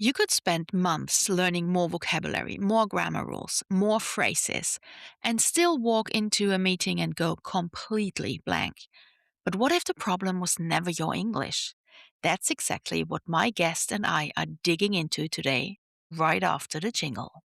You could spend months learning more vocabulary, more grammar rules, more phrases, and still walk into a meeting and go completely blank. But what if the problem was never your English? That's exactly what my guest and I are digging into today, right after the jingle.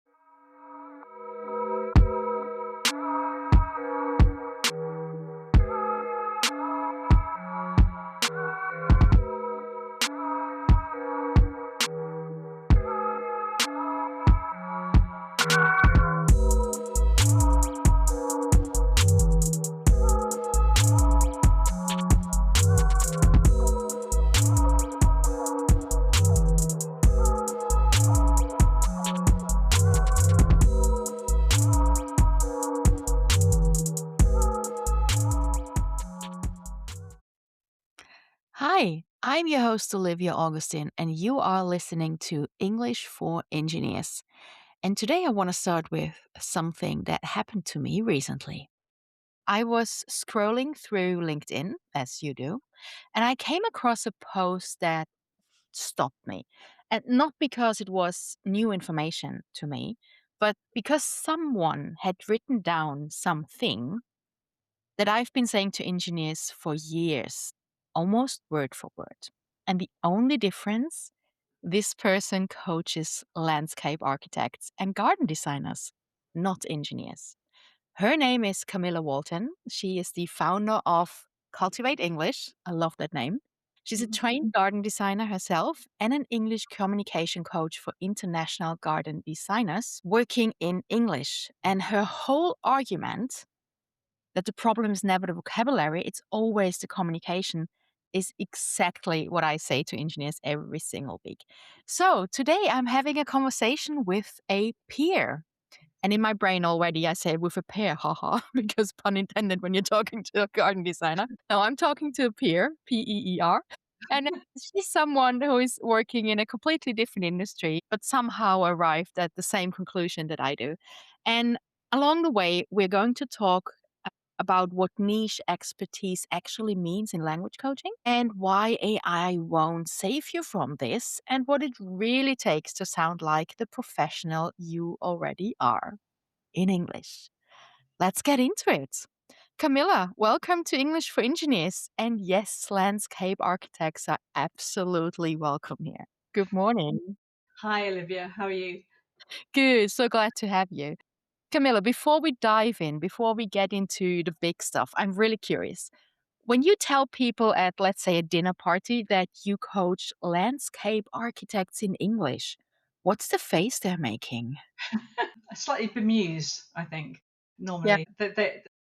Hi, I'm your host, Olivia Augustin, and you are listening to English for Engineers. And today I want to start with something that happened to me recently. I was scrolling through LinkedIn, as you do, and I came across a post that stopped me. And not because it was new information to me, but because someone had written down something that I've been saying to engineers for years, almost word for word. And the only difference, this person coaches landscape architects and garden designers, not engineers. Her name is Camilla Walton. She is the founder of Cultivate English. I love that name. She's a trained garden designer herself and an English communication coach for international garden designers working in English. And her whole argument that the problem is never the vocabulary, it's always the communication, is exactly what I say to engineers every single week. So today I'm having a conversation with a peer. And in my brain already, I say with a peer, haha, because pun intended when you're talking to a garden designer. No, I'm talking to a peer, Peer. And she's someone who is working in a completely different industry, but somehow arrived at the same conclusion that I do. And along the way, we're going to talk about what niche expertise actually means in language coaching and why AI won't save you from this and what it really takes to sound like the professional you already are in English. Let's get into it. Camilla, welcome to English for Engineers. And yes, landscape architects are absolutely welcome here. Good morning. Hi, Olivia. How are you? Good. So glad to have you. Camilla, before we dive in, before we get into the big stuff, I'm really curious. When you tell people at, let's say, a dinner party that you coach landscape architects in English, what's the face they're making? Slightly bemused, I think, normally.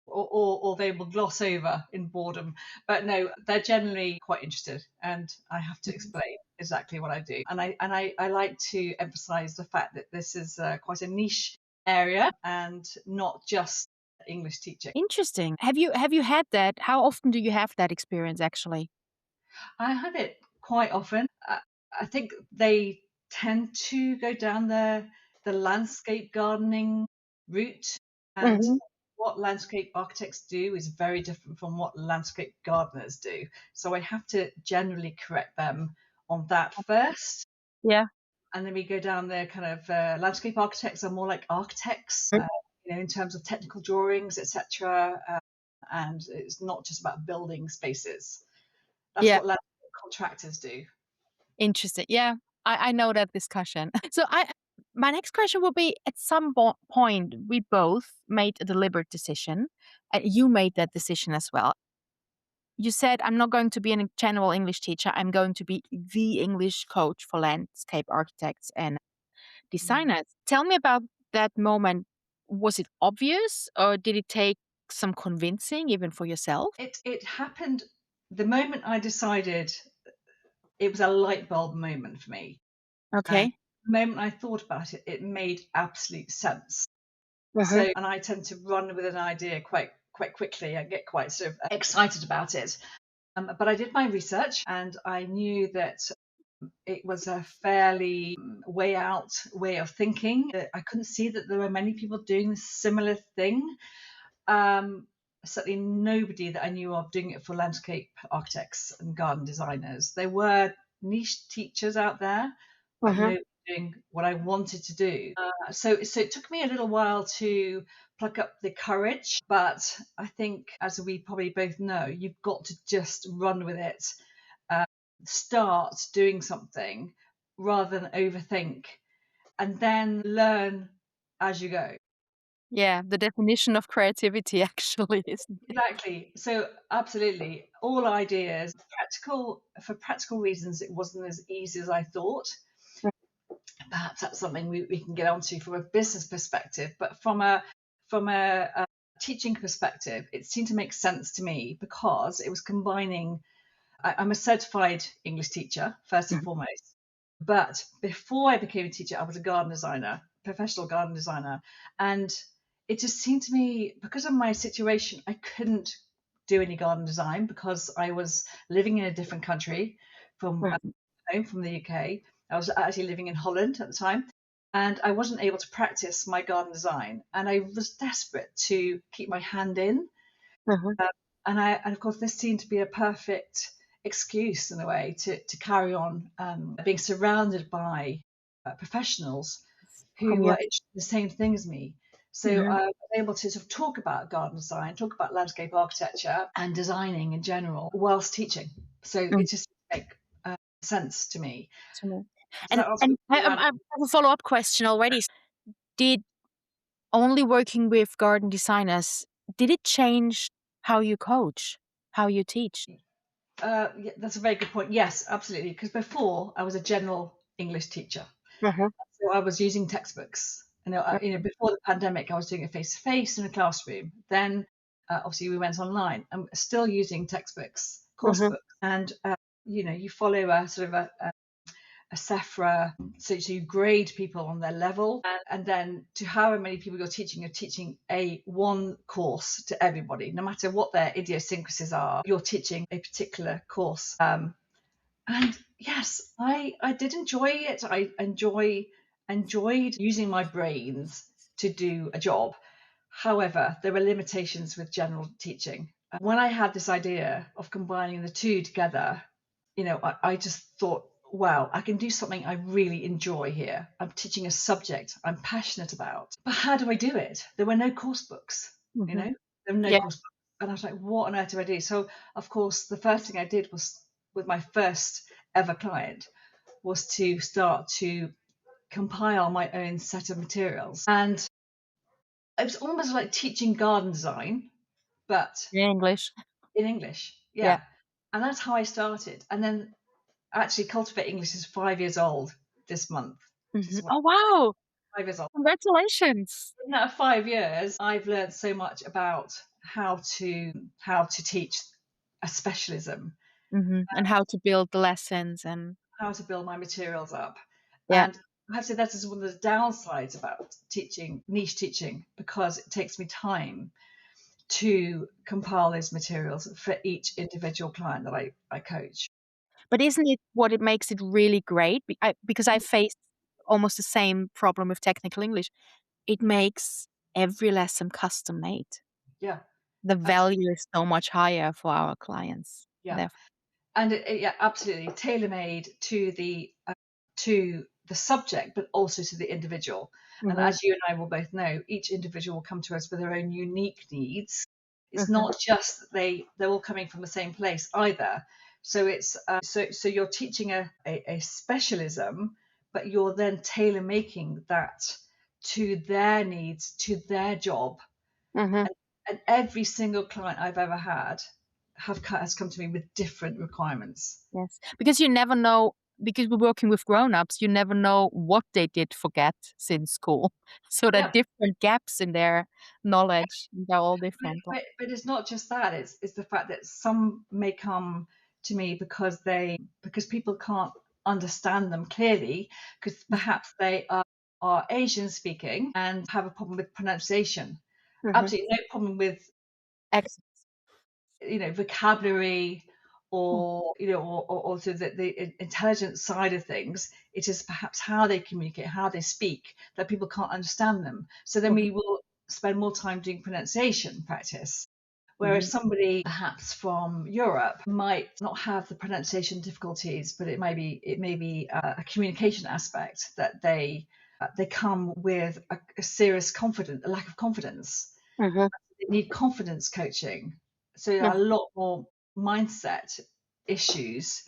Or they will gloss over in boredom. But no, they're generally quite interested, and I have to explain exactly what I do. And I like to emphasize the fact that this is quite a niche area and not just English teaching. Interesting. Have you had that? How often do you have that experience actually? I have it quite often. I think they tend to go down the landscape gardening route, and Mhm. what landscape architects do is very different from what landscape gardeners do. So I have to generally correct them on that first, Yeah. and then we go down the kind of landscape architects are more like architects, in terms of technical drawings, etc. And it's not just about building spaces. That's Yeah. what landscape contractors do. Interesting. Yeah. I know that discussion. So my next question will be at some point we both made a deliberate decision and you made that decision as well. You said, I'm not going to be a general English teacher. I'm going to be the English coach for landscape architects and designers. Tell me about that moment. Was it obvious or did it take some convincing even for yourself? It happened the moment I decided. It was a light bulb moment for me, and Okay. the moment I thought about it, it made absolute sense. Uh-huh. And I tend to run with an idea quite quickly. I get quite sort of excited about it. But I did my research, and I knew that it was a fairly way out way of thinking. I couldn't see that there were many people doing a similar thing. Um, Certainly nobody that I knew of doing it for landscape architects and garden designers. There were niche teachers out there, but Uh-huh. nobody doing what I wanted to do. So it took me a little while to pluck up the courage, but I think, as we probably both know, you've got to just run with it. Start doing something rather than overthink, and then learn as you go. Yeah, the definition of creativity actually, isn't it? Exactly. So absolutely, all ideas. Practical for practical reasons, it wasn't as easy as I thought. Perhaps that's something we can get onto from a business perspective, but from a teaching perspective, it seemed to make sense to me because it was combining. I'm a certified English teacher first and Mhm. foremost, but before I became a teacher, I was a garden designer, professional garden designer, and it just seemed to me, because of my situation, I couldn't do any garden design because I was living in a different country from Mhm. home, from the UK. I was actually living in Holland at the time, and I wasn't able to practice my garden design. And I was desperate to keep my hand in. Mhm. And of course, this seemed to be a perfect excuse in a way to carry on being surrounded by professionals who were Camilla. interested in the same thing as me. So Mhm. I was able to sort of talk about garden design, talk about landscape architecture and designing in general whilst teaching. So Mm. it just makes sense to me. To me. Does that answer And your question? I have a follow-up question already. Did only working with garden designers, did it change how you coach, how you teach? Yeah, that's a very good point. Yes, absolutely. Because before I was a general English teacher, Uh-huh. so I was using textbooks. Before the pandemic, I was doing it face to face in a classroom. Then, obviously, we went online. I'm still using textbooks, course Mhm. books, and you follow a sort of a SEFRA, so you grade people on their level, and then to however many people you're teaching a one course to everybody, no matter what their idiosyncrasies are. You're teaching a particular course. And yes, I did enjoy it. I enjoyed using my brains to do a job. However, there were limitations with general teaching. When I had this idea of combining the two together, I just thought, wow, I can do something I really enjoy here. I'm teaching a subject I'm passionate about. But how do I do it? There were no course books, you Mhm. know, there were no Yeah, course books. And I was like, what on earth do I do? So, of course, the first thing I did was, with my first ever client, was to start to compile my own set of materials. And it was almost like teaching garden design, but in English. in English. Yeah. Yeah. And that's how I started. And then actually, Cultivate English is 5 years old this month, which Mhm. is what, Oh, wow! 5 years old. Congratulations. In that 5 years, I've learned so much about how to teach a specialism, Mhm. And how to build the lessons and how to build my materials up. yeah. And I have to say that is one of the downsides about teaching, niche teaching, because it takes me time to compile those materials for each individual client that I coach. But isn't it what it makes it really great? Because I faced almost the same problem with technical English. It makes every lesson custom made. Yeah, The absolutely. value is so much higher for our clients. Yeah. Theref And yeah, absolutely tailor made to the subject, but also to the individual. And Mhm. as you and I will both know, each individual will come to us with their own unique needs. It's Mhm. not just that they're all coming from the same place either. So it's so you're teaching a specialism, but you're then tailor making that to their needs, to their job. Mhm. And every single client I've ever had has come to me with different requirements. Yes. Because you never know, because we're working with grown-ups, you never know what they did forget since school. So there are Yeah, different gaps in their knowledge. They're all different. but it's not just that. It's the fact that some may come to me because people can't understand them clearly, because perhaps they are Asian speaking and have a problem with pronunciation. Mhm. Absolutely no problem with Ex vocabulary, or or to the intelligent side of things. It is perhaps how they communicate, how they speak, that people can't understand them. So then Mhm. we will spend more time doing pronunciation practice, Whereas somebody perhaps from Europe might not have the pronunciation difficulties, but it may be a communication aspect that they come with a serious a lack of confidence. Mhm. They need confidence coaching. So there are a Mhm. lot more mindset issues.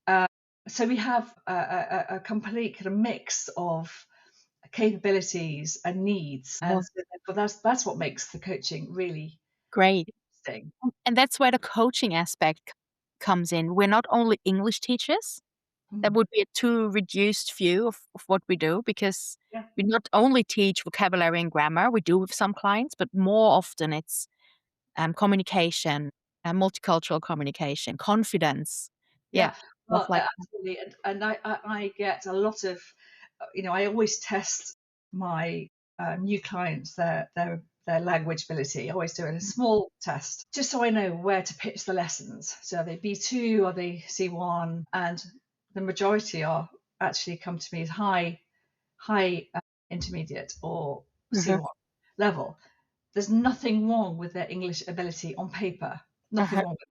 Uh, so we have a complete kind of mix of capabilities and needs, and Oh, so therefore that's what makes the coaching really great. interesting. And that's where the coaching aspect comes in. We're not only English teachers. That Mm, would be a too reduced view of what we do because yeah, we not only teach vocabulary and grammar, we do with some clients, but more often it's communication, multicultural communication, confidence. Yeah, yeah. stuff Well, like that. absolutely, and I get a lot of, I always test my new clients their language ability. I always do a small test just so I know where to pitch the lessons. So are they B2, are they C1, and the majority are actually come to me as high intermediate or Mhm, C1 level. There's nothing wrong with their English ability on paper. Nothing mhm, wrong with it.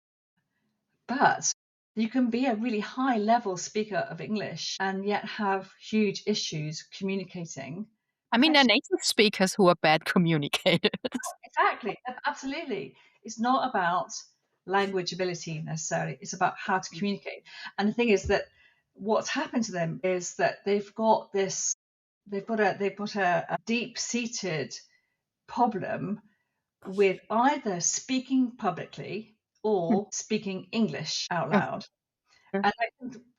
But you can be a really high level speaker of English and yet have huge issues communicating I mean, they're effectively. native speakers who are bad communicators. Exactly. Absolutely. It's not about language ability necessarily. It's about how to communicate. And the thing is that what's happened to them is that they've got a deep seated problem with either speaking publicly or speaking English out loud. Mhm, And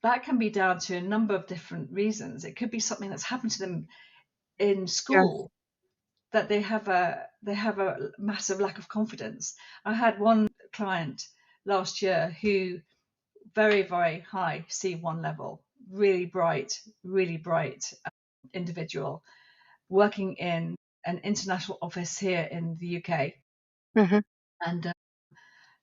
that can be down to a number of different reasons. It could be something that's happened to them in sure. school, that they have a massive lack of confidence. I had one client last year who very, very high C1 level, really bright individual working in an international office here in the UK. Mhm, And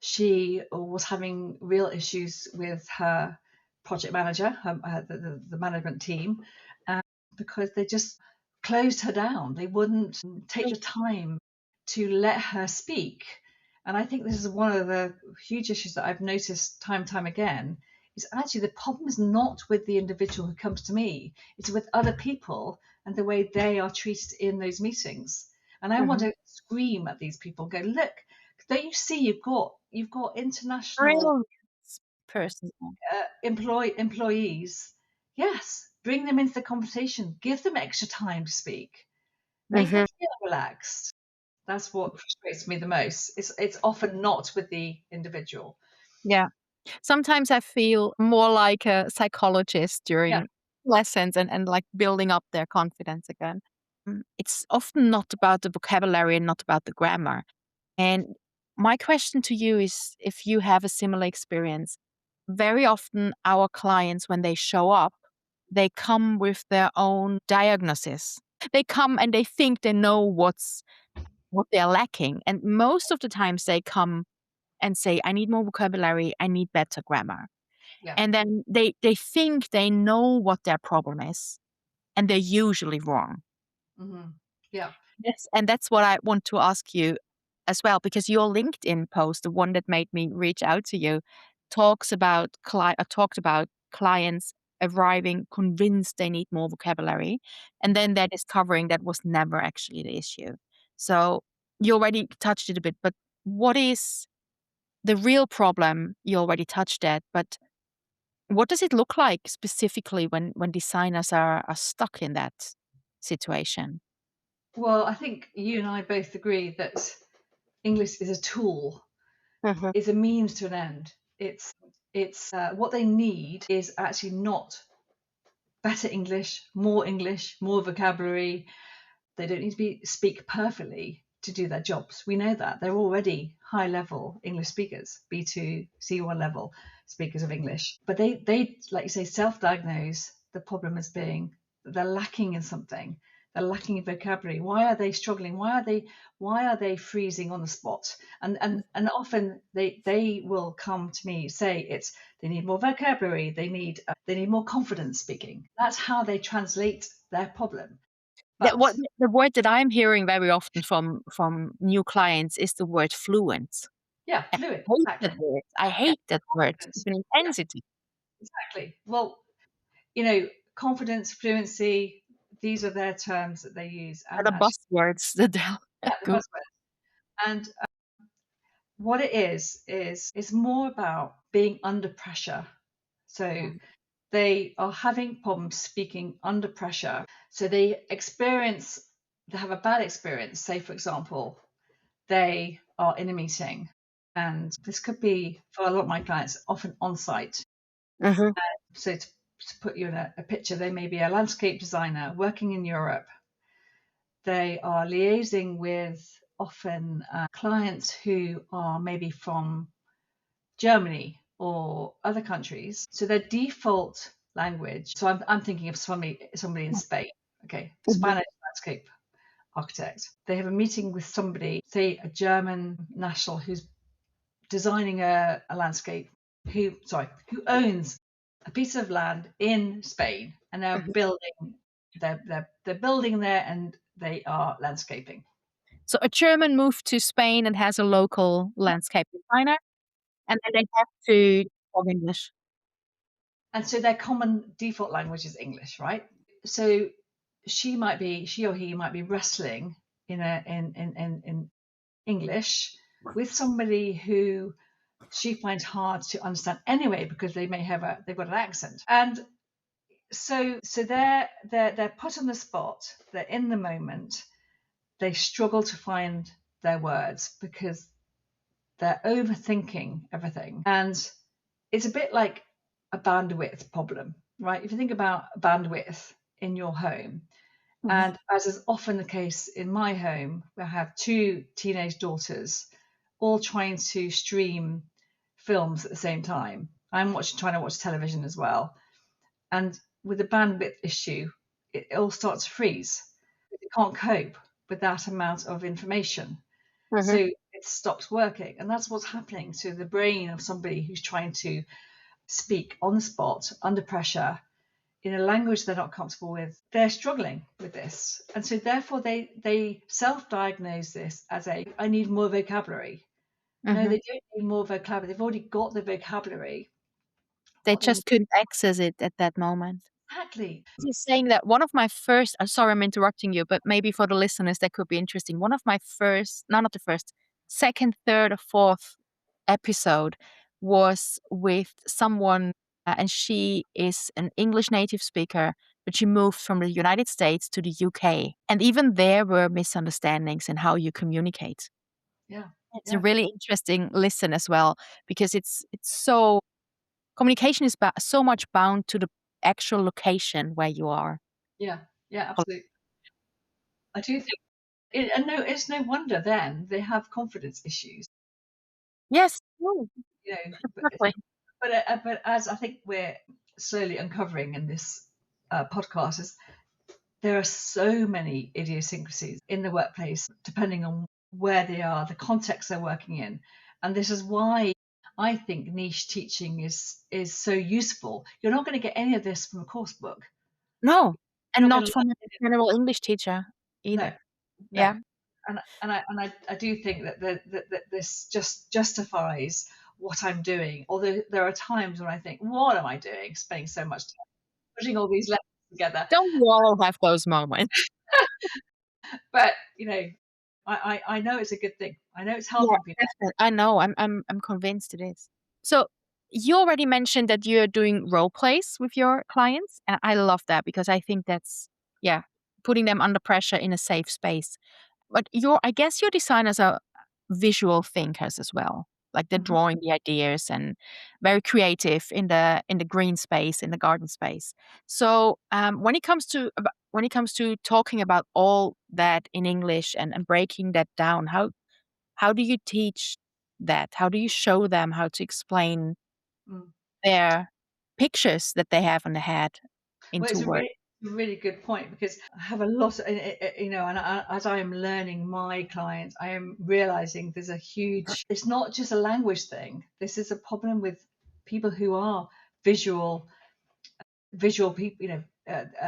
she was having real issues with her project manager, the management team, because they just closed her down. They wouldn't take the time to let her speak. And I think this is one of the huge issues that I've noticed time and time again is actually the problem is not with the individual who comes to me, it's with other people and the way they are treated in those meetings. And I want mhm. to scream at these people and go, look, don't you see you've got international Brilliant person. employees? Yes, bring them into the conversation, give them extra time to speak, make them Mhm, feel relaxed. That's what frustrates me the most. It's often not with the individual. yeah. Sometimes I feel more like a psychologist Yeah, during lessons and like building up their confidence again. It's often not about the vocabulary and not about the grammar. And my question to you is if you have a similar experience. Very often, our clients, when they show up, they come with their own diagnosis. They come and they think they know what they're lacking. And most of the times they come and say, I need more vocabulary, I need better grammar. yeah, And then they think they know what their problem is, and they're usually wrong. hmm yeah, Yes, and that's what I want to ask you as well, because your LinkedIn post, the one that made me reach out to you, talked about clients arriving convinced they need more vocabulary, and then they're discovering that was never actually the issue. So you already touched it a bit, but what is the real problem? You already touched that, but what does it look like specifically when designers are stuck in that situation? well, I think you and I both agree that English is a tool, Mhm, is a means to an end. It's what they need is actually not better English, more vocabulary. They don't need to speak perfectly to do their jobs. We know that they're already high level English speakers, B2, C1 level speakers of English. But they like you say, self-diagnose the problem as being that they're lacking in something. They're lacking in vocabulary. Why are they struggling? Why are they freezing on the spot? And often they will come to me say it's they need more vocabulary. They need more confidence speaking. That's how they translate their problem. That But what the word that I'm hearing very often from new clients is the word fluent. Yeah, And fluid, I hate that exactly. word. I Yeah, hate that word. It's confidence. an Yeah, intensity. exactly. Well, you know, confidence, fluency, these are their terms that they use. Are And the actually, buzzwords that they'll yeah, the go. buzzword. And what it is it's more about being under pressure. So Mm. they are having problems speaking under pressure. So they have a bad experience. Say, for example, they are in a meeting, and this could be for a lot of my clients, often on site. Mhm, So to put you in a picture, they may be a landscape designer working in Europe. They are liaising with often clients who are maybe from Germany or other countries. So their default language. So I'm thinking of somebody in Spain. Okay, mhm, Spanish landscape architect. They have a meeting with somebody, say a German national who's designing a landscape, who owns a piece of land in Spain, and mhm. they're building there, and they are landscaping. So a German moved to Spain and has a local landscape designer, and then they have to talk English. And so their common default language is English, right? So she or he might be wrestling in English with somebody who she finds hard to understand anyway, because they've got an accent. And so they're put on the spot, they're in the moment, they struggle to find their words because they're overthinking everything. And it's a bit like a bandwidth problem, right? If you think about bandwidth in your home, Mhm, and as is often the case in my home, I have two teenage daughters all trying to stream films at the same time. Trying to watch television as well. And with the bandwidth issue, it all starts to freeze. It can't cope with that amount of information. So mhm. it stops working. And that's what's happening to the brain of somebody who's trying to speak on the spot, under pressure, in a language they're not comfortable with. They're struggling with this. And so therefore they self-diagnose this as I need more vocabulary. No, Mhm. they don't need more vocabulary. They've already got the vocabulary. They What they need just couldn't access it at that moment. exactly. You're saying that one of my first sorry, I'm interrupting you, but maybe for the listeners that could be interesting. One of my first no, not the first, second, third, or fourth episode was with someone, and she is an English native speaker, but she moved from the United States to the UK. And even there were misunderstandings in how you communicate. Yeah. It's a Yeah. really interesting listen as well because it's so communication is so much bound to the actual location where you are. Yeah. Yeah, absolutely. I do think and no, it's no wonder then they have confidence issues, Yes, true, you know, exactly. but as I think we're slowly uncovering in this podcast, is there are so many idiosyncrasies in the workplace, depending on where they are, the context they're working in. And this is why I think niche teaching is so useful. You're not going to get any of this from a course book. No, You're and not going not to from a learn it. general English teacher No, either. no. Yeah. And I do think that this just justifies what I'm doing. Although there are times when I think, what am I doing? Spending so much time putting all these lessons together. Don't we all have those moments? But I know it's a good thing. I know it's Yeah, helping people. definitely. I know, I'm convinced it is. So, you already mentioned that you're doing role plays with your clients, and I love that because I think that's yeah, putting them under pressure in a safe space. But I guess your designers are visual thinkers as well. Like they're Mhm, drawing the ideas and very creative in the green space, in the garden space. So when it comes to talking about all that in English and breaking that down, how do you teach that? How do you show them how to explain mm. their pictures that they have in the head Well, into it's a words? really good point, because I have a lot of, and as I am learning my clients, I am realizing there's a huge, it's not just a language thing. This is a problem with people who are visual, visual people,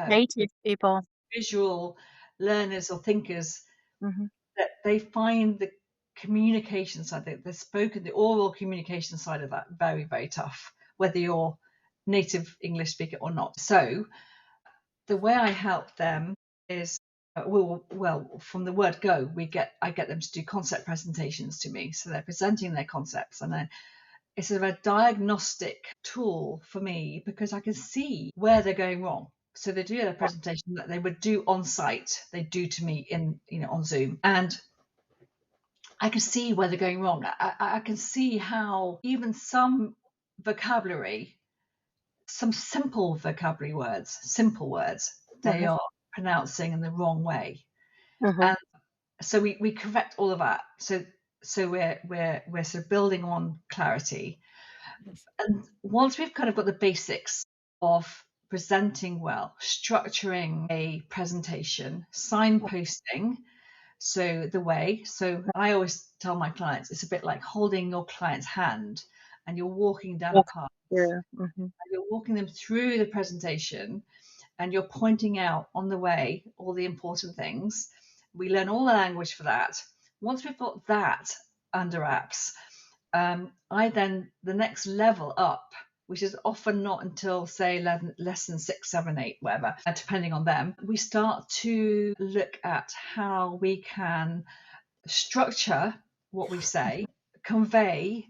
Creative people. visual learners or thinkers, Mhm. that they find the communication side, the oral communication side of that, very, very tough, whether you're native English speaker or not. So the way I help them is, from the word go, I get them to do concept presentations to me. So they're presenting their concepts, and then it's sort of a diagnostic tool for me because I can see where they're going wrong. So they do a presentation that they would do on site, they do to me on Zoom, and I can see where they're going wrong. I can see how even some vocabulary, some simple words, they Mhm. are pronouncing in the wrong way. Mhm. And so we correct all of that. So we're sort of building on clarity. And once we've kind of got the basics of presenting well, structuring a presentation, signposting, so I always tell my clients it's a bit like holding your client's hand and you're walking down a Walk path. through. Mhm. You're walking them through the presentation and you're pointing out on the way all the important things. We learn all the language for that. Once we've got that under wraps, I then, the next level up, which is often not until, say, lesson 6, 7, 8, whatever, depending on them, we start to look at how we can structure what we say, convey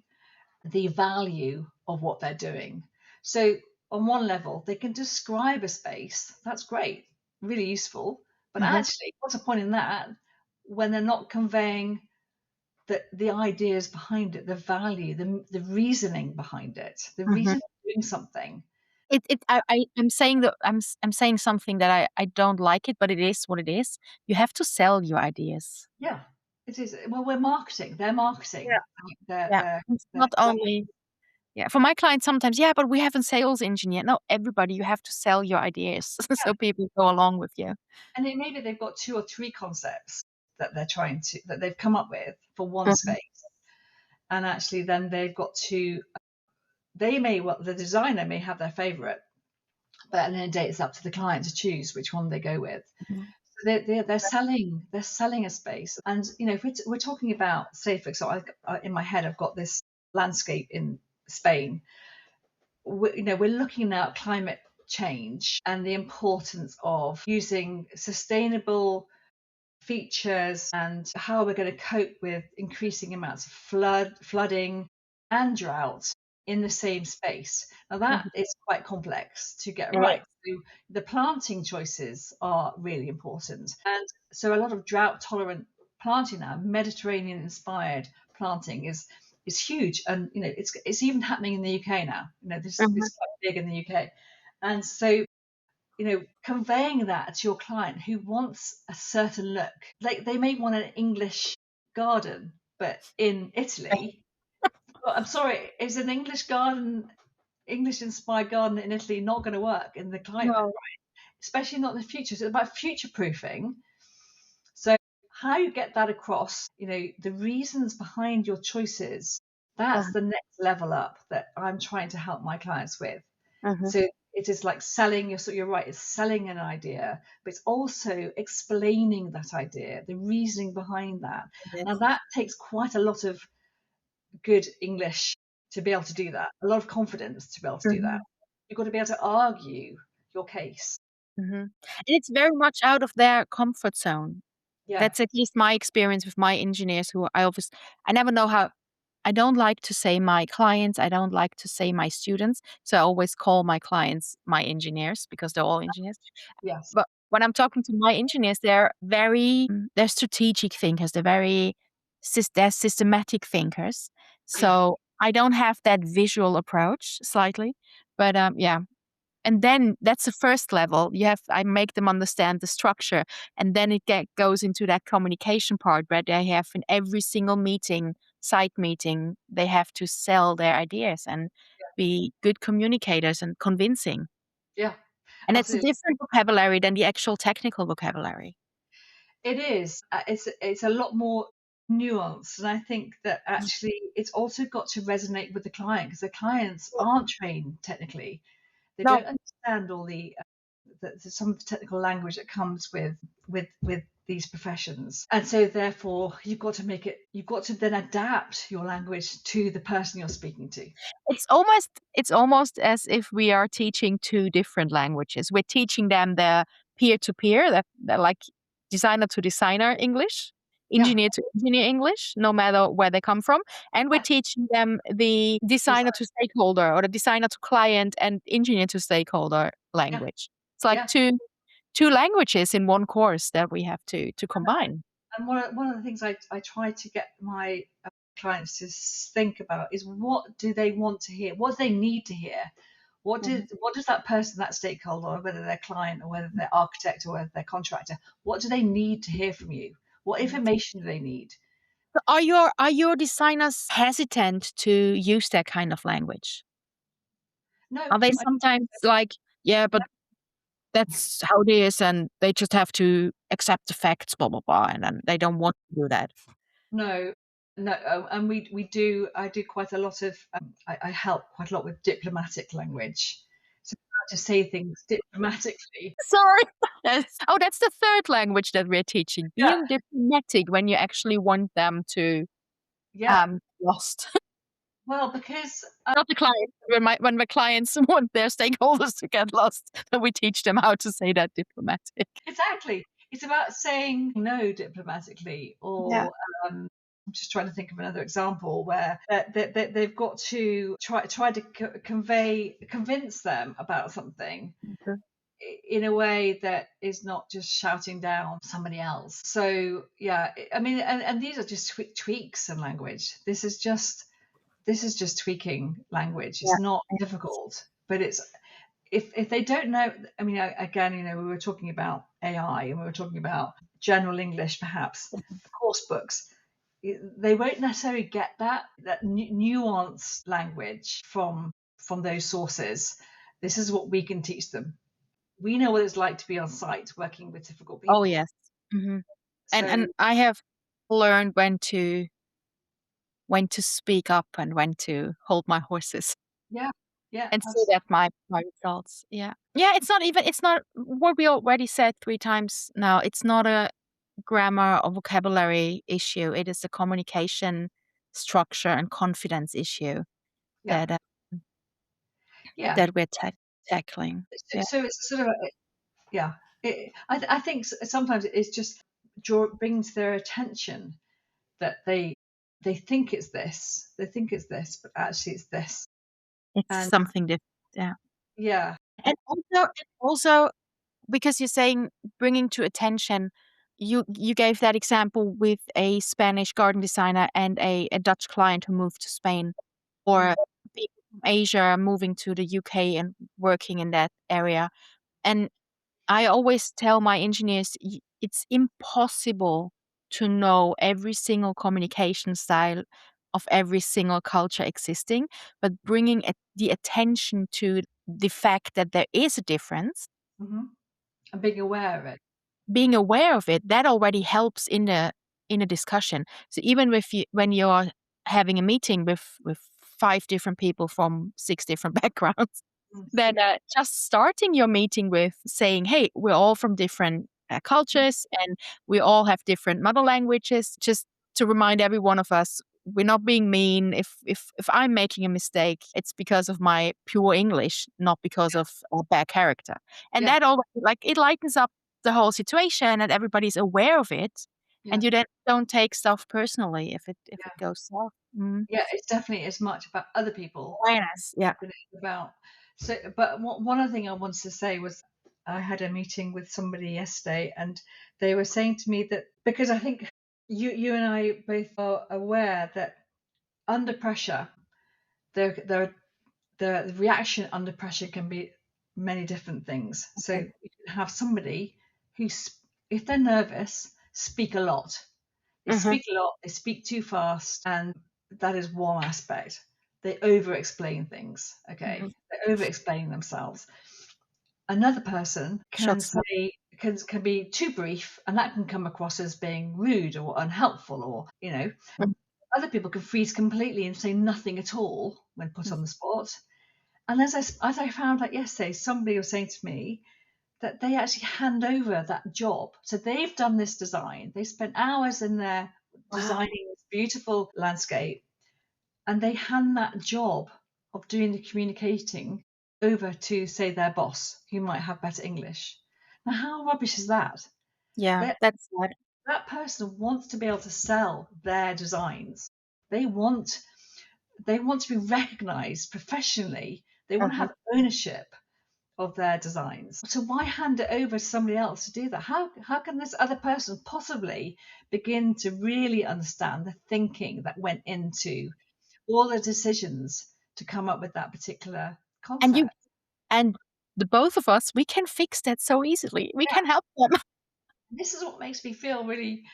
the value of what they're doing. So, on one level, they can describe a space. That's great, really useful. But Mhm. actually, what's the point in that when they're not conveying the ideas behind it, the value, the reasoning behind it, the Mhm. reason for doing something? I'm saying that I'm saying something that I don't like it, but it is what it is. You have to sell your ideas. Yeah, it is. Well, we're marketing. They're marketing. Yeah. They're Yeah. they're It's they're, not only yeah, for my clients sometimes, "Yeah, but we have a sales engineer." No, everybody, you have to sell your ideas yeah. so people go along with you. And then maybe they've got two or three concepts that they've come up with for one Mhm. space, and actually then they've got to the designer may have their favorite, but at the end of the day it's up to the client to choose which one they go with. Mhm. So they're selling a space, and if we're talking about, say, for example, in my head I've got this landscape in Spain. We're looking now at climate change and the importance of using sustainable features and how we're going to cope with increasing amounts of flooding and drought in the same space. Now that Mhm. is quite complex to get It right. is. So the planting choices are really important. And so a lot of drought tolerant planting now, Mediterranean inspired planting is huge. And it's even happening in the UK now. This Mhm. is quite big in the UK. And so conveying that to your client who wants a certain look. Like they may want an English garden, but in Italy, well, I'm sorry, is an English inspired garden in Italy not going to work in the climate, No. especially not in the future. So it's about future proofing. So how you get that across, the reasons behind your choices, that's Mhm. the next level up that I'm trying to help my clients with. Mhm. So it is like you're right, it's selling an idea, but it's also explaining that idea, the reasoning behind that. It Now is. that takes quite a lot of good English to be able to do that, a lot of confidence to be able to do that. Mhm. You've got to be able to argue your case. Mhm. And it's very much out of their comfort zone. Yeah, That's at least my experience with my engineers who I never know how I don't like to say my clients, I don't like to say my students, so I always call my clients my engineers because they're all engineers. yes, But when I'm talking to my engineers, they're strategic thinkers, they're systematic thinkers. yeah, So I don't have that visual approach slightly, but, yeah. And then that's the first level. I make them understand the structure, and then goes into that communication part where they have in every single meeting, site meeting, they have to sell their ideas and be good communicators and convincing. yeah, And it's a absolutely. different vocabulary than the actual technical vocabulary. It is. It's a lot more nuanced, and I think that actually it's also got to resonate with the client because the clients aren't trained technically. They No. don't understand all some of the technical language that comes with with these professions. And so therefore you've got to then adapt your language to the person you're speaking to. It's almost as if we are teaching two different languages. We're teaching them the peer-to-peer, that like designer to designer English, Yeah, engineer to engineer English, no matter where they come from, and we're yeah. teaching them the designer to stakeholder or the designer to client and engineer to stakeholder Yeah, language. It's like yeah. two languages in one course that we have to combine. And one of the things I try to get my clients to think about is, what do they want to hear? What do they need to hear? Mhm. What does that person, that stakeholder, whether they're client or whether they're architect or whether they're contractor, what do they need to hear from you? What information do they need? So are your designers hesitant to use that kind of language? No, Are they I, sometimes like, "Yeah, but that's how it is, and they just have to accept the facts, blah, blah, blah," and then they don't want to do that? no, no, and we do. I do quite a lot of. I help quite a lot with diplomatic language, so how to say things diplomatically. Sorry. That's the 3rd language that we're teaching, Yeah, being diplomatic when you actually want them to, yeah. lost. Well, because Not the client. When the clients want their stakeholders to get lost, then we teach them how to say that diplomatic. exactly, it's about saying no diplomatically, Yeah. or I'm just trying to think of another example where they've got to try to convince them about something Mhm. in a way that is not just shouting down somebody else. So yeah, I mean, and these are just tweaks in language. This is just tweaking language. Yeah. It's not Yeah. difficult, but it's, if they don't know, I mean, again, we were talking about AI and we were talking about general English, perhaps course books. They won't necessarily get that nuanced language from those sources. This is what we can teach them. We know what it's like to be on site working with difficult Oh, people. yes. Mhm. And So I have learned when to speak up and when to hold my horses yeah, yeah, and see that my results. Yeah. Yeah, it's not what we already said 3 times now. It's not a grammar or vocabulary issue. It is a communication structure and confidence issue yeah, that, yeah. that we're tackling. So, Yeah. so it's sort of yeah. I think sometimes it's just brings their attention that they think it's this, but actually it's this. It's And something different. Yeah. yeah, And also because you're saying bringing to attention, you gave that example with a Spanish garden designer and a Dutch client who moved to Spain, mm, or people from Asia moving to the UK and working in that area. And I always tell my engineers, it's impossible to know every single communication style of every single culture existing, but bringing the attention to the fact that there is a difference, hmm, and being aware of it. being aware of it, that already helps in a discussion. So even when you're having a meeting with 5 different people from 6 different backgrounds, Mm, then, just starting your meeting with saying, "Hey, we're all from different, cultures, and we all have different mother languages," just to remind every one of us, we're not being mean. If I'm making a mistake, it's because of my pure English, not because of a bad character. And yeah, that all like, it lightens up the whole situation, and everybody's aware of it, yeah, and you then don't take stuff personally if it yeah, goes south. Mhm. yeah. It's definitely as much about other people Awareness, yeah. than it's about. So, but one other thing I wanted to say was, I had a meeting with somebody yesterday, and they were saying to me that, because I think you and I both are aware that under pressure, there the reaction under pressure can be many different things. So Okay. you can have somebody who, if they're nervous, speak a lot. They Mhm, speak a lot, they speak too fast, and that is one aspect. They over explain things, okay? mhm. They over explain themselves. Another person can Shuts down. say, can be too brief, and that can come across as being rude or unhelpful, or Mhm, other people can freeze completely and say nothing at all when put mhm. on the spot. And as I found out yesterday, somebody was saying to me, that they actually hand over that job. So they've done this design, they spent hours in there Wow. designing this beautiful landscape, and they hand that job of doing the communicating over to, say, their boss, who might have better English. Now, how rubbish is that? Yeah, That that's what. that person wants to be able to sell their designs. They want they want to be recognized professionally. They want to Uh-huh. have ownership of their designs. So why hand it over to somebody else to do that? How can this other person possibly begin to really understand the thinking that went into all the decisions to come up with that particular And you concept? and the both of us, we can fix that so easily. We Yeah, can help them. this is what makes me feel really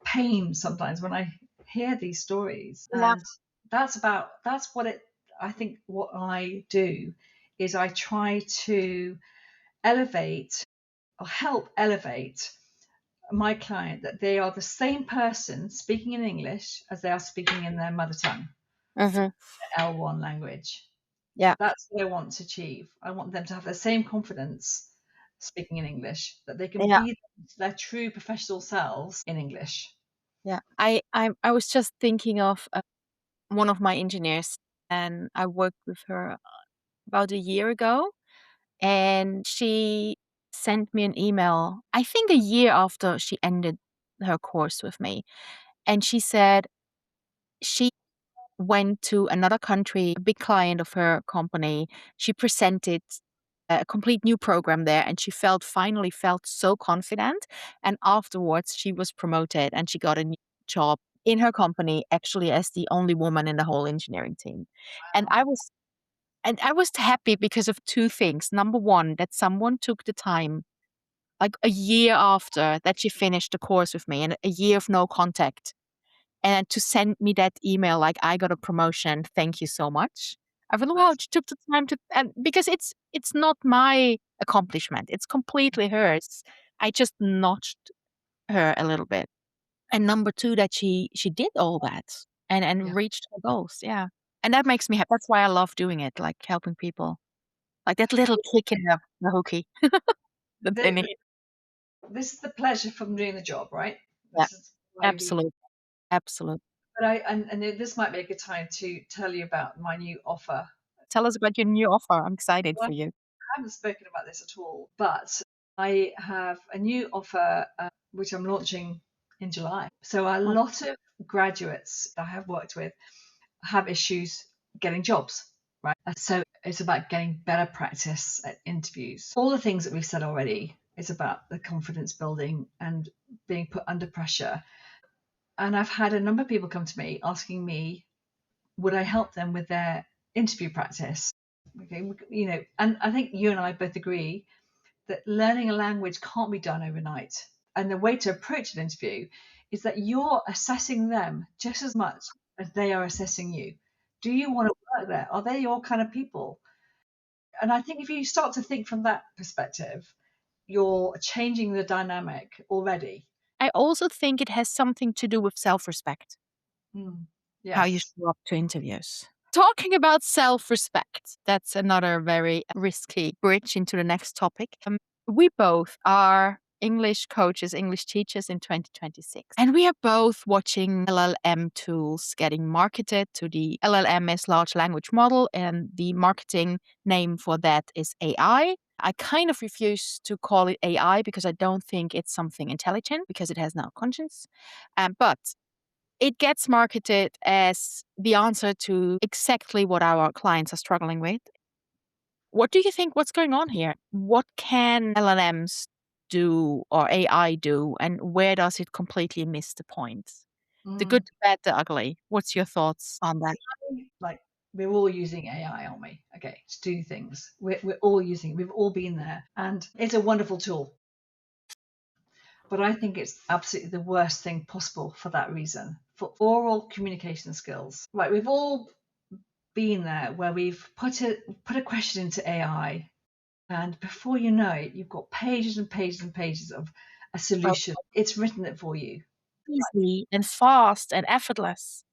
pained sometimes when I hear these stories. Yeah. And that's what it I think what I do is I try to elevate or help elevate my client that they are the same person speaking in English as they are speaking in their mother tongue, Mhm. L1 language. Yeah. That's what I want to achieve. I want them to have the same confidence speaking in English, that they can Yeah. be their true professional selves in English. Yeah. I was just thinking of, one of my engineers, and I worked with her about a year ago, and she sent me an email, I think a year after she ended her course with me, and she said she went to another country, a big client of her company. She presented a complete new program there, and she finally felt so confident, and afterwards she was promoted and she got a new job in her company, actually as the only woman in the whole engineering team. And I was happy because of 2 things. Number 1, that someone took the time, like a year after that she finished the course with me and a year of no contact, and to send me that email like, "I got a promotion, thank you so much." I really, wow, That's she took the time to, and because it's not my accomplishment, it's completely hers. I just notched her a little bit. And number 2, that she did all that yeah. and reached her goals, yeah. And that makes me happy. That's why I love doing it, like helping people. Like that little kick in the hooky that they Th- need. This is the pleasure from doing the job, right? Yeah, This is why we. absolutely, absolutely. But this might be a good time to tell you about my new offer. Tell us about your new offer. I'm excited Well, for you. I haven't spoken about this at all, but I have a new offer which I'm launching in July. So a Oh, lot of graduates I have worked with have issues getting jobs, right? So it's about getting better practice at interviews. All the things that we've said already is about the confidence building and being put under pressure. And I've had a number of people come to me asking me, would I help them with their interview practice? Okay, and I think you and I both agree that learning a language can't be done overnight. And the way to approach an interview is that you're assessing them just as much as they are assessing you. Do you want to work there? Are they your kind of people? And I think if you start to think from that perspective, you're changing the dynamic already. I also think it has something to do with self-respect, Mm. how you Yes. show up to interviews. Talking about self-respect, that's another very risky bridge into the next topic. We both are English coaches, English teachers in 2026, and we are both watching LLM tools getting marketed. To the LLM is large language model, and the marketing name for that is AI. I kind of refuse to call it AI because I don't think it's something intelligent because it has no conscience. But it gets marketed as the answer to exactly what our clients are struggling with. What do you think? What's going on here? What can LLMs do or AI do, and where does it completely miss the point? The good, Mm. the bad, the ugly. What's your thoughts on that? Like we're all using AI, aren't we? Okay, to do things. We're all using it. We've all been there. And it's a wonderful tool. But I think it's absolutely the worst thing possible for that reason. For oral communication skills. Right, we've all been there where we've put a question into AI, and before you know it, you've got pages and pages and pages of a So solution. It's written it for you. easy and fast and effortless.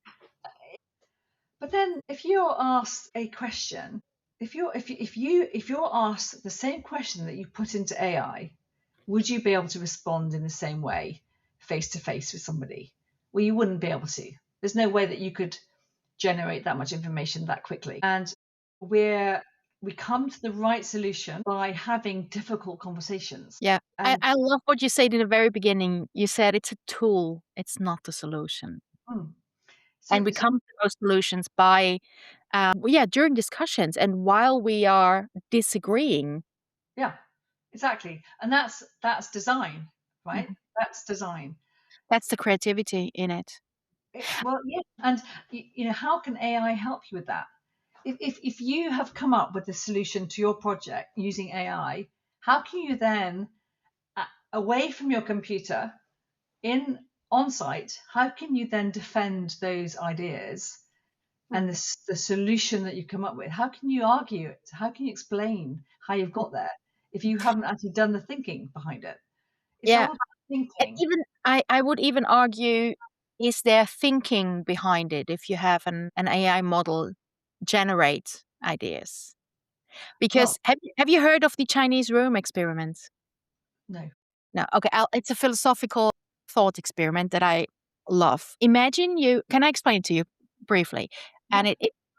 But then if you're asked a question, if you're asked the same question that you put into AI, would you be able to respond in the same way face to face with somebody? Well, you wouldn't be able to. There's no way that you could generate that much information that quickly. And we're we come to the right solution by having difficult conversations. Yeah. I And I love what you said in the very beginning. You said it's a tool, it's not the solution. mm, And we so come to those solutions by, well, yeah, during discussions and while we are disagreeing. yeah, exactly. And that's design, right? Mhm. That's design. That's the creativity in it. Well, yeah. And how can AI help you with that? If you have come up with a solution to your project using AI, how can you then, away from your computer, in on site, how can you then defend those ideas and the solution that you come up with? How can you argue it? How can you explain how you've got there if you haven't actually done the thinking behind it? It's all Yeah. about And thinking. even I would even argue, is there thinking behind it if you have an AI model generate ideas? Well, Because have you heard of the Chinese room experiment? no. No. Okay, it's a philosophical thought experiment that I love. Imagine you can I explain it to you briefly? And Yeah.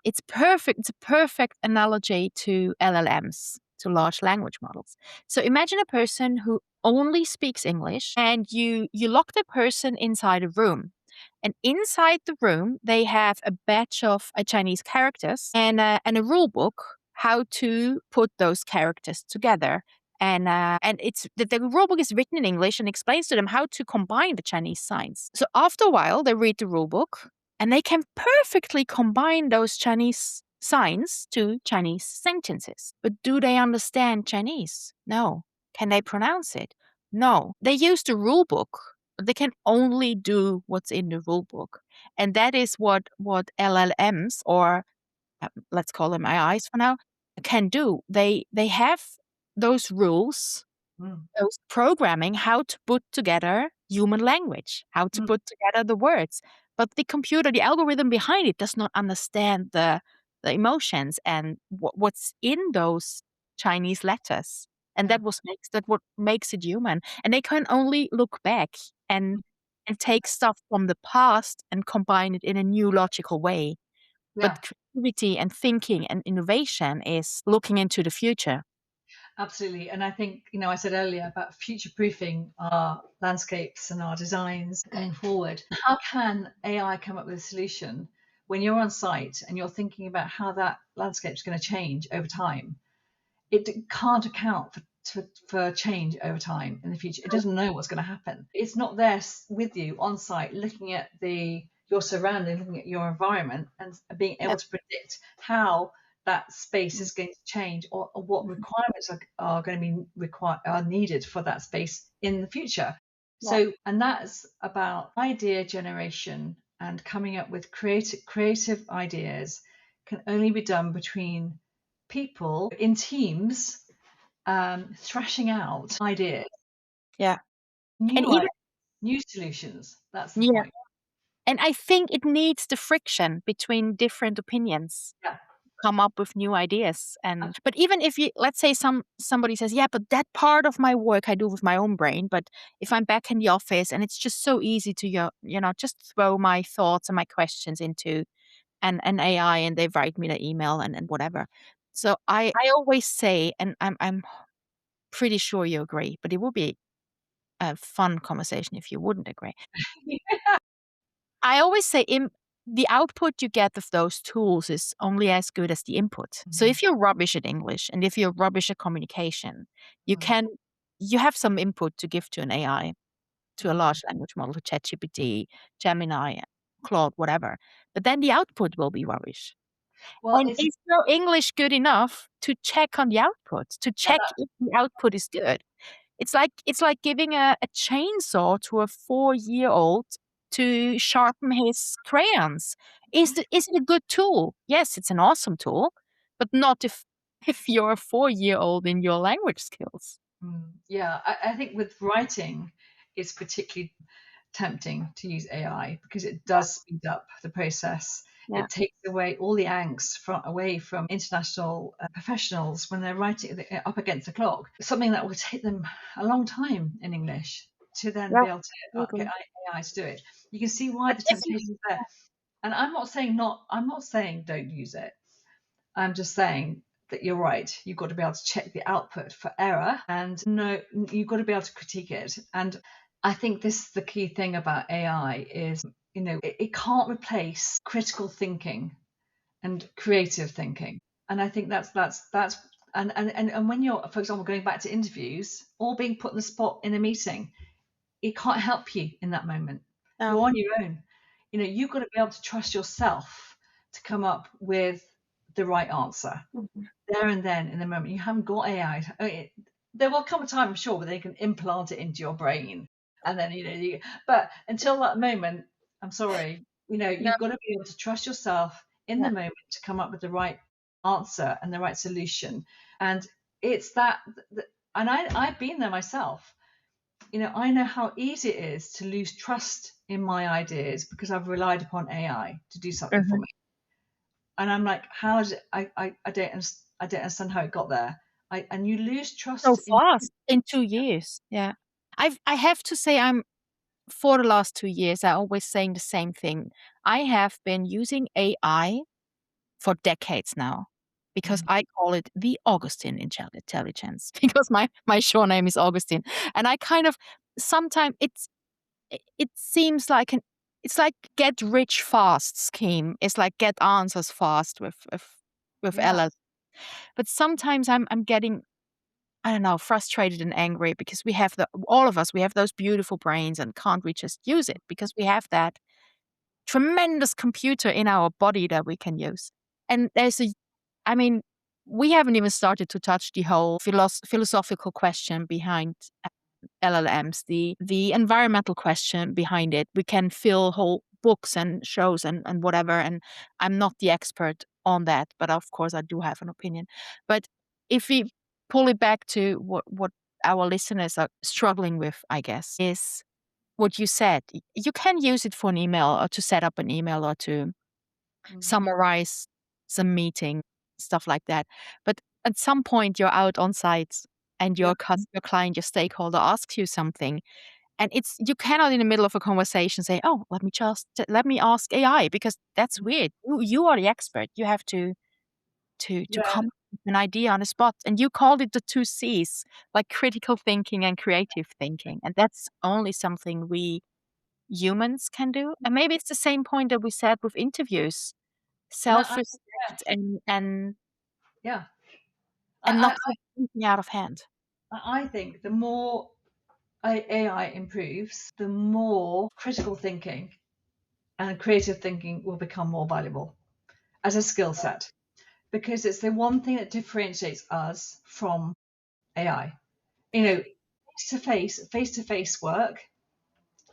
it's perfect. It's a perfect analogy to LLMs, to large language models. So imagine a person who only speaks English and you lock the person inside a room. And inside the room, they have a batch of Chinese characters and a rule book how to put those characters together. And it's the rule book is written in English and explains to them how to combine the Chinese signs. So after a while, they read the rule book and they can perfectly combine those Chinese signs to Chinese sentences. But do they understand Chinese? No. Can they pronounce it? No. They use the rule book, but they can only do what's in the rule book. And that is what LLMs, or let's call them AIs for now, can do. They have those rules, Mm, those programming, how to put together human language, how to mm, put together the words. But the computer, the algorithm behind it does not understand the emotions and what's in those Chinese letters. And yeah. that what makes it human. And they can only look back and and take stuff from the past and combine it in a new logical way. But Yeah. creativity and thinking and innovation is looking into the future. Absolutely. And I think, I said earlier about future proofing our landscapes and our designs going forward. How can AI come up with a solution when you're on site and you're thinking about how that landscape is going to change over time? It can't account for change over time in the future. It doesn't know what's going to happen. It's not there with you on site, looking at your surroundings, looking at your environment, and being Yeah. able to predict how that space is going to change, or what requirements are going to be are needed for that space in the future. Yeah. So, and that's about idea generation and coming up with creative ideas can only be done between people in teams, thrashing out ideas, Yeah. And new even ideas, new solutions. That's the yeah. point. And I think it needs the friction between different opinions. Yeah. Come up with new ideas. And but even if you, let's say, somebody says, yeah, but that part of my work I do with my own brain, but if I'm back in the office and it's just so easy to just throw my thoughts and my questions into an AI and they write me the email and whatever. So I always say, and I'm pretty sure you agree, but it would be a fun conversation if you wouldn't agree. I always say the output you get of those tools is only as good as the input. So Mhm, if you're rubbish at English and if you're rubbish at communication, you mm, can you have some input to give to an AI, to a mm. large language model, to ChatGPT, Gemini, Claude, whatever. But then the output will be rubbish. Well, And it's is your English good enough to check on the output, to yeah, check if the output is good? It's like giving a chainsaw to a 4-year-old to sharpen his crayons. Is it a good tool? Yes, it's an awesome tool, but not if you're a 4-year-old in your language skills. yeah. I think with writing, it's particularly. tempting to use AI because it Yeah. does speed up the process. Yeah. It takes away all the angst away from international professionals when they're writing up against the clock. Something that will take them a long time in English to then Yeah. be able to get Totally. AI to do it. You can see why But the if you temptation is there. And I'm not saying don't use it. I'm just saying that you're right. You've got to be able to check the output for error and no, you've got to be able to critique it. And I think this is the key thing about AI is, it can't replace critical thinking and creative thinking. And I think that's and when you're, for example, going back to interviews or being put in the spot in a meeting, it can't help you in that moment. no. You're on your own. You've got to be able to trust yourself to come up with the right answer Mhm. there and then in the moment. You haven't got AI. There will come a time, I'm sure, where they can implant it into your brain, and then But until that moment, I'm sorry. No. You've got to be able to trust yourself in Yeah. the moment to come up with the right answer and the right solution. And it's that, and I've been there myself. I know how easy it is to lose trust in my ideas because I've relied upon AI to do something for Mhm. me. And I'm like, how did I don't understand how it got there. And you lose So trust in. fast in 2 years. Yeah. I have to say for the last 2 years, I always saying the same thing. I have been using AI for decades now because Mhm. I call it the Augustine intelligence because my sure name is Augustine. And I kind of sometimes it seems like it's like get rich fast scheme. It's like get answers fast with Yeah, LL. But sometimes I'm getting, I don't know, frustrated and angry because all of us, we have those beautiful brains and can't we just use it because we have that tremendous computer in our body that we can use. And I mean, we haven't even started to touch the whole philosophical question behind LLMs, the environmental question behind it. We can fill whole books and shows and whatever. And I'm not the expert on that, but of course I do have an opinion. But if we pull it back to what our listeners are struggling with, I guess, is what you said. You can use it for an email or to set up an email or to mm, summarize some meeting, stuff like that. But at some point, you're out on site and yeah, your client, your stakeholder asks you something, and you cannot in the middle of a conversation say, "Oh, let me ask AI," because that's mm, weird. You are the expert. You have to yeah. come up with an idea on the spot, and you called it the 2 Cs, like critical thinking and creative thinking, and that's only something we humans can do. And maybe it's the same point that we said with interviews. And Self-respect and yeah, and not I, take anything out of hand. I think the more AI improves, the more critical thinking and creative thinking will become more valuable as a skill set because it's the one thing that differentiates us from AI. Face to face work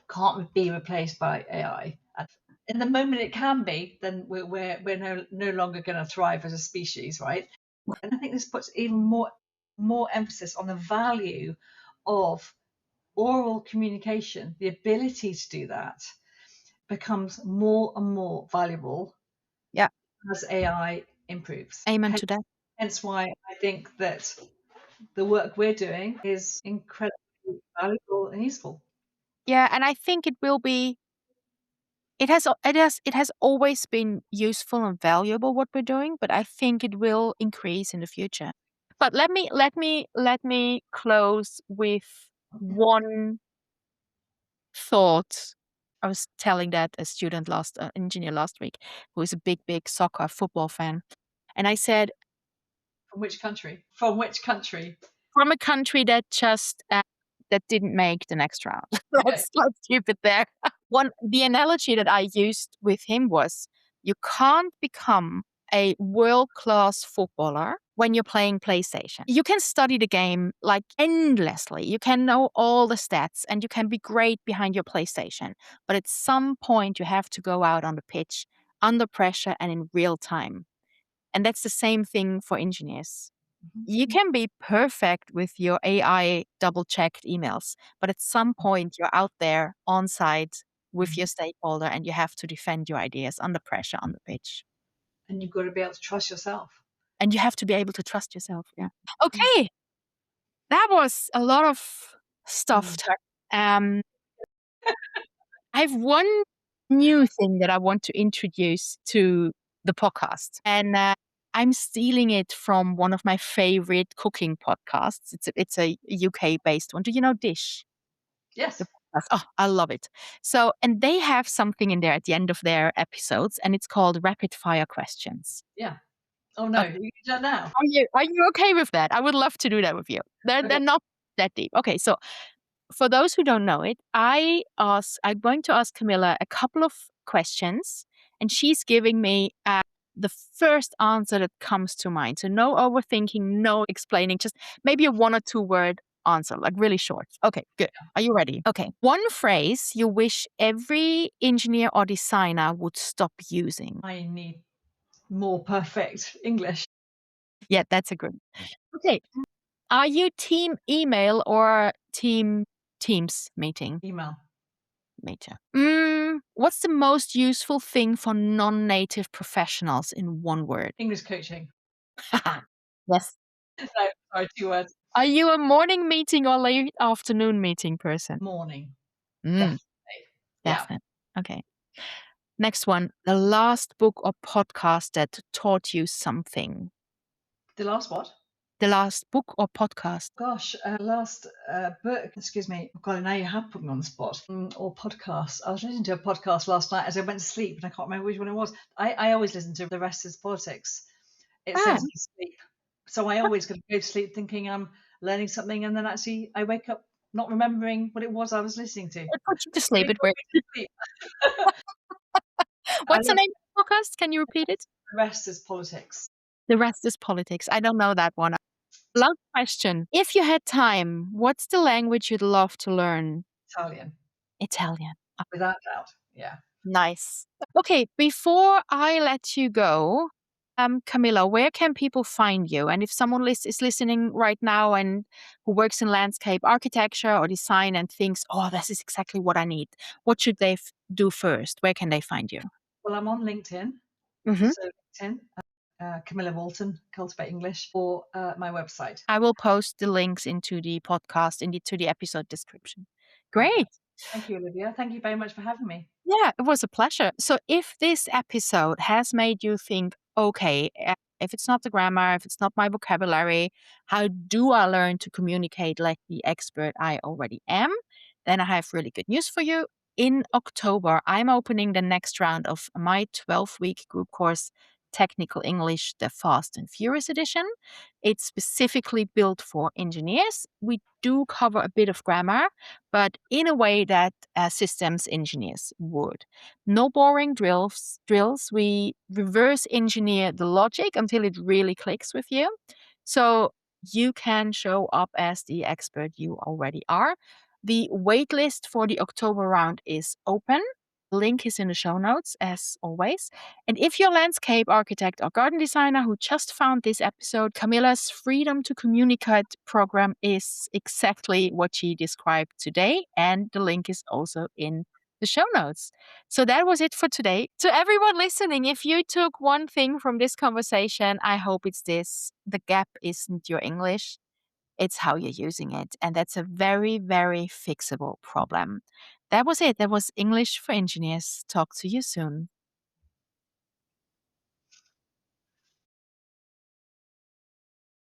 can't be replaced by AI. And in the moment it can be, then we're no longer going to thrive as a species, right? And I think this puts even more emphasis on the value of oral communication. The ability to do that becomes more and more valuable Yeah, as AI improves. amen Hence, to that. hence why I think that the work we're doing is incredibly valuable and useful. Yeah, and I think it has always been useful and valuable what we're doing, but I think it will increase in the future. But let me close with one thought. I was telling that a student engineer last week, who is a big soccer football fan, and I said, From which country? From which country? from a country that didn't make the next round. Okay. Let's keep it there. The analogy that I used with him was, you can't become a world-class footballer when you're playing PlayStation. You can study the game like endlessly. You can know all the stats and you can be great behind your PlayStation. But at some point you have to go out on the pitch under pressure and in real time. And that's the same thing for engineers. Mhm. You can be perfect with your AI double-checked emails, but at some point, you're out there on site with Mhm. your stakeholder, and you have to defend your ideas under pressure on the pitch. And you've got to be able to trust yourself. And you have to be able to trust yourself, yeah. Mm. Okay, that was a lot of stuff Mm. to I've one new thing that I want to introduce to the podcast, and, I'm stealing it from one of my favorite cooking podcasts. It's a UK-based one. Do you know Dish? The Yes. podcast? Oh, I love it. So and they have something in there at the end of their episodes, and it's called rapid fire questions. Yeah. Oh no, Okay. you do that now. Are you okay with that? I would love to do that with you. They're Okay. not that deep. Okay, so for those who don't know it, I'm going to ask Camilla a couple of questions, and she's giving me the first answer that comes to mind. So no overthinking, no explaining, just maybe a one or two word answer, like really short. Okay, good. Are you ready? Okay. One phrase you wish every engineer or designer would stop using. I need more perfect English. Yeah, that's a good. Okay. Are you team email or team Teams meeting? Email. Me too. What's the most useful thing for non-native professionals in one word? English coaching. Yes. No, sorry, 2 words. Are you a morning meeting or late afternoon meeting person? Morning. Mm, Definitely. Yeah. definitely. Okay. Next one. The last book or podcast that taught you something. The last what? The last book or podcast. Gosh, last book, excuse me. God, now you have put me on the spot. Or podcast. I was listening to a podcast last night as I went to sleep, and I can't remember which one it was. I always listen to The Rest is Politics. It Ah, sends me to sleep. So I always go to sleep thinking I'm learning something, and then actually I wake up not remembering what it was I was listening to. it put you to But sleep. it It put worked. me to sleep. I What's the love name of the podcast? Can you repeat it? The Rest is Politics. The rest is politics. I don't know that one. Last question. If you had time, what's the language you'd love to learn? Italian, Italian. without doubt. Yeah. Nice. Okay, before I let you go, Camilla, where can people find you? And if someone is listening right now and who works in landscape architecture or design and thinks, "Oh, this is exactly what I need," what should they do first? Where can they find you? Well, I'm on LinkedIn. Mhm. So LinkedIn, Camilla Walton, Cultivate English, or my website. I will post the links into the podcast to the episode description. Great. Perfect. Thank you, Olivia. Thank you very much for having me. Yeah, it was a pleasure. So, if this episode has made you think, okay, if it's not the grammar, if it's not my vocabulary, how do I learn to communicate like the expert I already am? Then I have really good news for you. In October, I'm opening the next round of my 12-week group course, Technical English, the Fast and Furious edition. It's specifically built for engineers. We do cover a bit of grammar, but in a way that systems engineers would. No boring drills. We reverse engineer the logic until it really clicks with you. So you can show up as the expert you already are. The waitlist for the October round is open. Link is in the show notes, as always. And if you're a landscape architect or garden designer who just found this episode, Camilla's Freedom to Communicate program is exactly what she described today. And the link is also in the show notes. So that was it for today. To everyone listening, if you took one thing from this conversation, I hope it's this: the gap isn't your English, it's how you're using it. And that's a very, very fixable problem. That was it. That was English for Engineers. Talk to you soon.